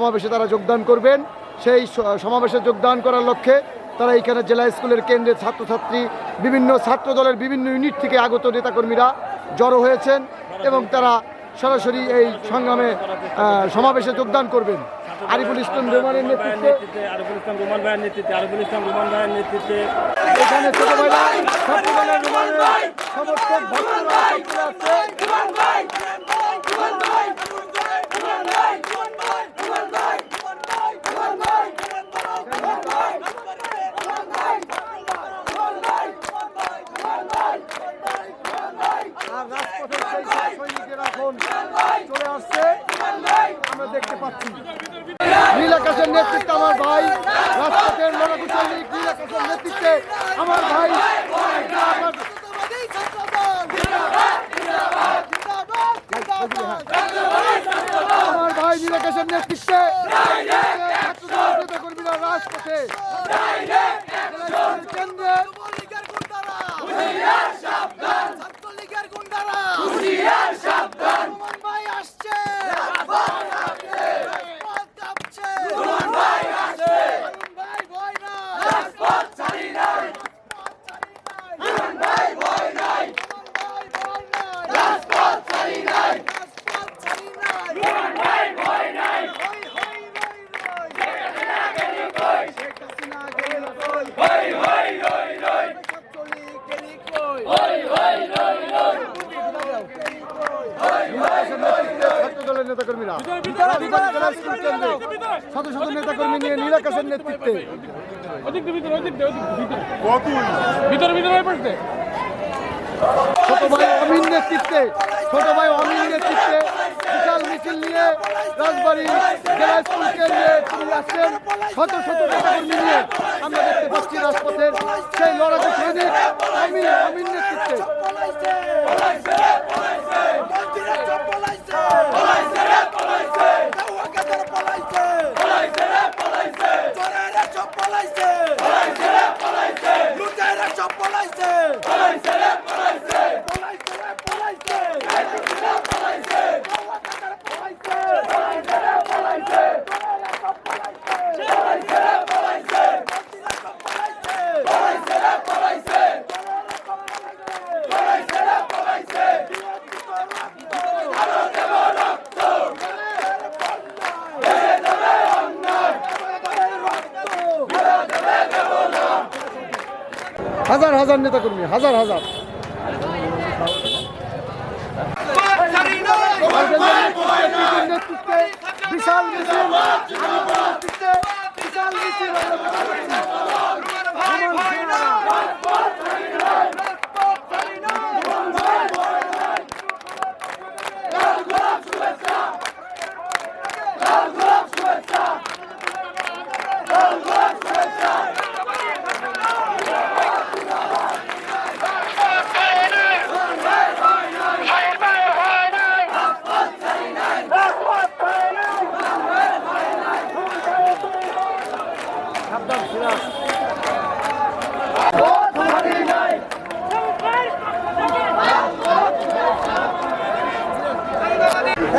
সমাবেশে তারা যোগদান করবেন। সেই সমাবেশে যোগদান করার লক্ষ্যে তারা এইখানে জেলা স্কুলের কেন্দ্রের ছাত্রছাত্রী, বিভিন্ন ছাত্র দলের বিভিন্ন ইউনিট থেকে আগত নেতাকর্মীরা জড়ো হয়েছেন এবং তারা সরাসরি এই সংগ্রামে সমাবেশে যোগদান করবেন। আরিফুল ইসলাম রোমানের নেতৃত্বে এখানে ছোট ভাইরা ছাত্র দলের রোমানের সমর্থক ভক্তরা চলে আসছে, আমরা দেখতে পাচ্ছি। নীল আকাশের নেতৃত্বে আমার ভাই, রাজপথের লড়াকু সৈনিক নীল আকাশের নেতৃত্বে আমার ভাই, আমার ভাই নীল আকাশের নেতৃত্বে নেতাকর্মীরা রাজপথে কেন্দ্রে নেতাকর্মীরা শত শত নেতাকর্মী নিয়ে নীল আকাশের নেতৃত্বে ছোট ভাই অমিন নেতৃত্বে বিশাল মিছিল নিয়ে রাজবাড়ী জেলা স্কুল কেন্দ্রে তিনি আসছেন। শত শত নেতাকর্মী নিয়ে আমরা দেখতে পাচ্ছি রাজপথের সেই লড়াকু সৈনিক অমিন নেতৃত্বে। হাজার হাজার নেতাকর্মী, হাজার হাজার নেতৃত্বে বিশাল মিছিল,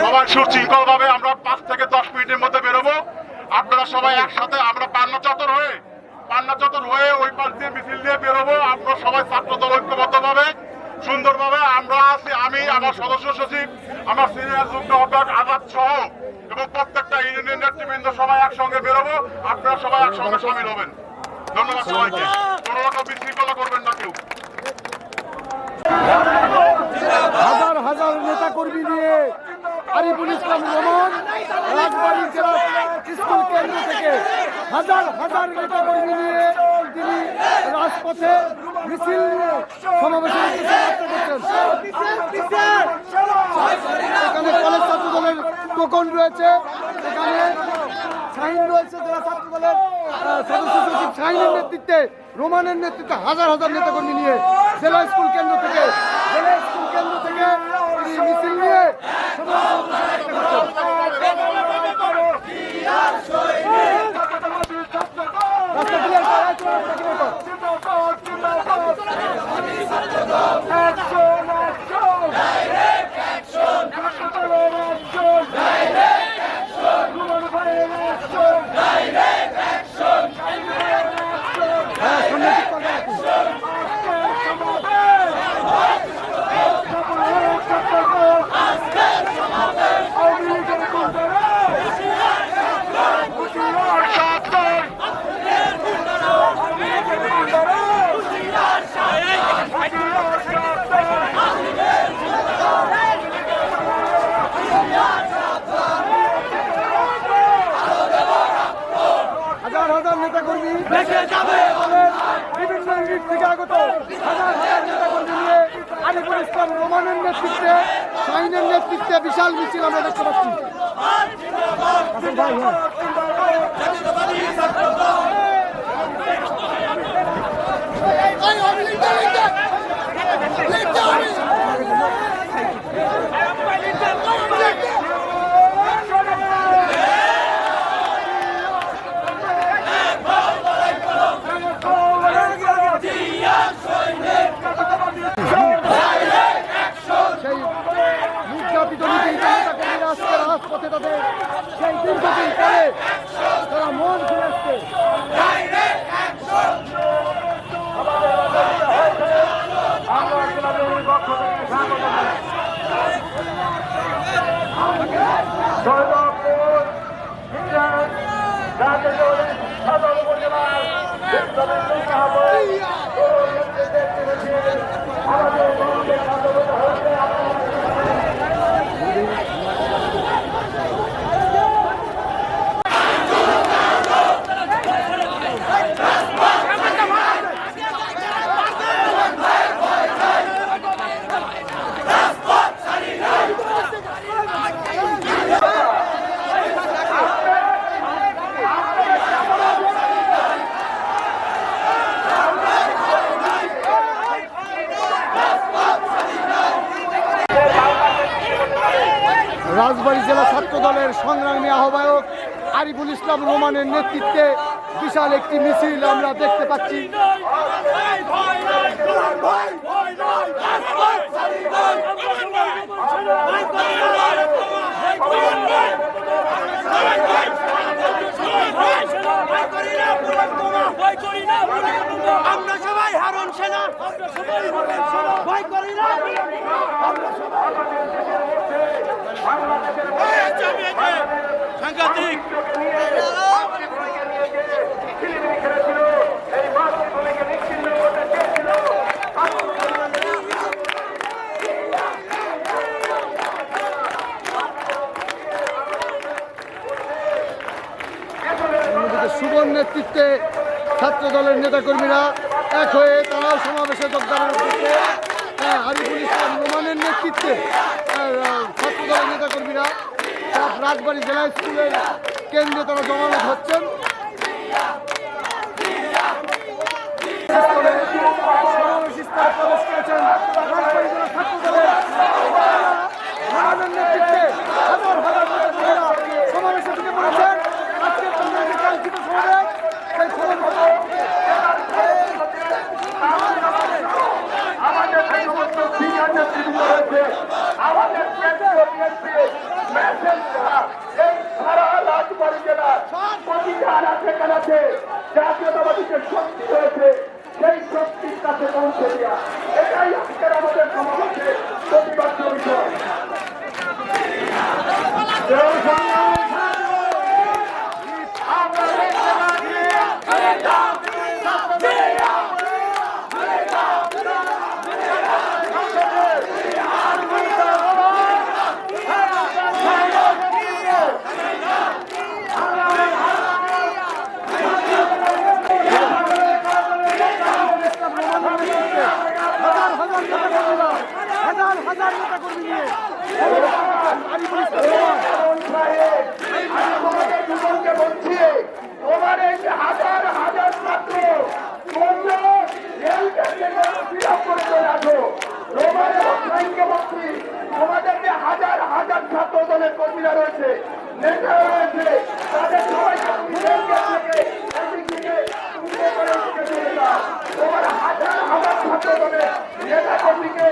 সবাই সুশৃঙ্খল ভাবে আমরা 5 থেকে 10 মিনিটের মধ্যে বেরোবো। আপনারা সবাই একসাথে আমরা পান্না চত্বর হয়ে ওই পাশ দিয়ে মিছিল দিয়ে বেরোবো। আমরা সবাই ছাত্রদল ঐক্যবদ্ধ ভাবে সুন্দরভাবে আমরা আছি। আমি আমার সদস্য সচিব, আমার সিনিয়র যুগ্ম আহ্বায়ক আজাদ সহ এবং প্রত্যেকটা ইউনিয়ন নেতৃবৃন্দ সবাই একসঙ্গে বেরোবো। আপনারা সবাই একসঙ্গে সামিল হবেন। ধন্যবাদ সবাইকে। কোনো রকম বিশৃঙ্খলা করবেন না কেউ। হাজার হাজার নেতাকর্মী নিয়ে আরিফুল ইসলাম রোমান রাজবাড়ী জেলা স্কুল কেন্দ্র থেকে হাজার হাজার নেতাকর্মী নিয়ে তিনি রাজপথে মিছিল নিয়ে সমাবেশের এখানে কলেজ ছাত্র দলের টোকন রয়েছে, এখানে শাহিন রয়েছে জেলা ছাত্র দলের সদস্য সচিব শাহিনের নেতৃত্বে, রোমানের নেতৃত্বে হাজার হাজার নেতাকর্মী নিয়ে জেলা স্কুল কেন্দ্র থেকে মিছিল নিয়ে Direct action! হাজার হাজার নেতাকর্মী বিভিন্ন ইউনিট থেকে আগত হাজার হাজার নেতাকর্মী নিয়ে আরিফুল ইসলাম রোমানের নেতৃত্বে শাহিনের নেতৃত্বে বিশাল মিছিল আমরা দেখতে পাচ্ছি। সেই নির্যাতিত নেতাকর্মীরা আজকে রাজপথে তাদের সেই দীর্ঘদিন পরে তারা মন ফিরে আসছে। রাজবাড়ী জেলা ছাত্র দলের সংগ্রামী আহ্বায়ক আরিফুল ইসলাম রোমানের নেতৃত্বে বিশাল একটি মিছিল আমরা দেখতে পাচ্ছি। আমরা সবাই হারুন সেনা, ভয় করি না। সাংঘাতিক শুভর নেতৃত্বে ছাত্র দলের নেতাকর্মীরা এক হয়ে তারাও সমাবেশে যোগদানের উদ্দেশ্যে আরিফুল ইসলাম রোমানের নেতৃত্বে ছাত্র দলের নেতাকর্মীরা সব রাজবাড়ী জেলা স্কুলের কেন্দ্রে তারা জমায়েত হচ্ছেন। সমাবেশস্থলে প্রবেশ করেছেন রাজবাড়ী জেলা ছাত্র দলের রোমানের নেতৃত্বে হাজার হাজার নেতাকর্মীরা সমাবেশে ঢুকে পড়েছেন। আজকের তাদের যে কাঙ্ক্ষিত সমাবেশ সেই আমাদের যে সমস্ত সিনিয়র নেতৃত্ব রয়েছে, আমাদের এই সারা রাজবাড়ী জেলার প্রতিটা আনাচে জাতীয়তাবাদী যে শক্তি রয়েছে সেই শক্তির কাছে পৌঁছে দেওয়া, এটাই আজকের আমাদের সমাবেশে প্রতিবাদ্য বিষয়। হাজার হাজার নেতাকর্মী নিয়ে আরিফুল ইসলাম তোমার এই যে হাজার হাজার ছাত্র তোমরা রাখো, তোমার মন্ত্রী, তোমাদের যে হাজার হাজার ছাত্র দলের কর্মীরা রয়েছে, নেতারা রয়েছে, তাদের সবাইকে তোমার হাজার হাজার ছাত্র দলের নেতা কর্মীকে